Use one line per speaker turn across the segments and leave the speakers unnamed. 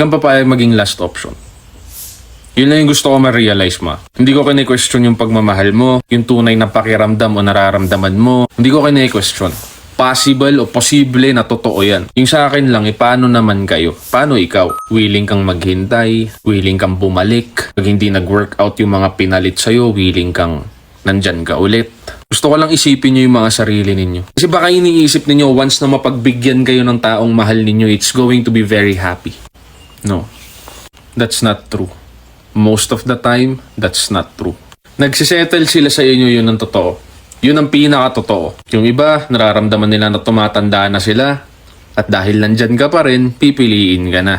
Hanggang papayag maging last option. Yun lang yung gusto ko ma-realize mo. Hindi ko kine-question yung pagmamahal mo, yung tunay na pakiramdam o nararamdaman mo. Hindi ko kine-question. Possible o posible na totoo yan. Yung sa akin lang, paano naman kayo? Paano ikaw? Willing kang maghintay? Willing kang bumalik? Pag hindi nag-workout yung mga pinalit sa'yo, willing kang nandyan ka ulit? Gusto ko lang isipin nyo yung mga sarili ninyo. Kasi baka iniisip ninyo, once na mapagbigyan kayo ng taong mahal ninyo, it's going to be very happy. No. That's not true. Most of the time, that's not true. Nagsisettle sila sa inyo, yun ang totoo. Yun ang pinaka-totoo. Yung iba, nararamdaman nila na tumatanda na sila at dahil nandyan ka pa rin, pipiliin ka na.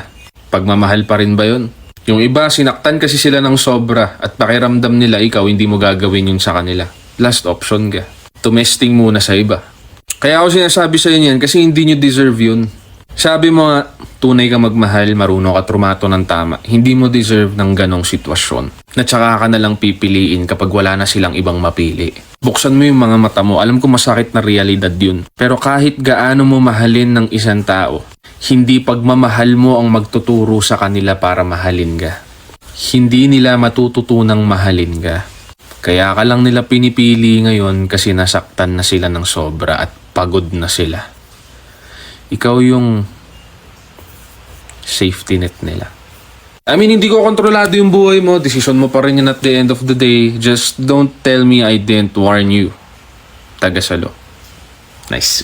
Pagmamahal pa rin ba yun? Yung iba, sinaktan kasi sila ng sobra at pakiramdam nila ikaw hindi mo gagawin yun sa kanila. Last option ka. Tumesting muna sa iba. Kaya ako sinasabi sa inyo yan kasi hindi nyo deserve yun. Sabi mo nga, tunay ka magmahal, marunong ka trumato ng tama. Hindi mo deserve ng ganong sitwasyon. Na tsaka ka na lang pipiliin kapag wala na silang ibang mapili. Buksan mo yung mga mata mo. Alam ko masakit na realidad yun. Pero kahit gaano mo mahalin ng isang tao, hindi pagmamahal mo ang magtuturo sa kanila para mahalin ka. Hindi nila matututunang mahalin ka. Kaya ka lang nila pinipili ngayon kasi nasaktan na sila ng sobra at pagod na sila. Ikaw yung safety net nila. I mean, hindi ko kontrolado yung buhay mo. Decision mo pa rin yun at the end of the day. Just don't tell me I didn't warn you. Tagasalo. Nice.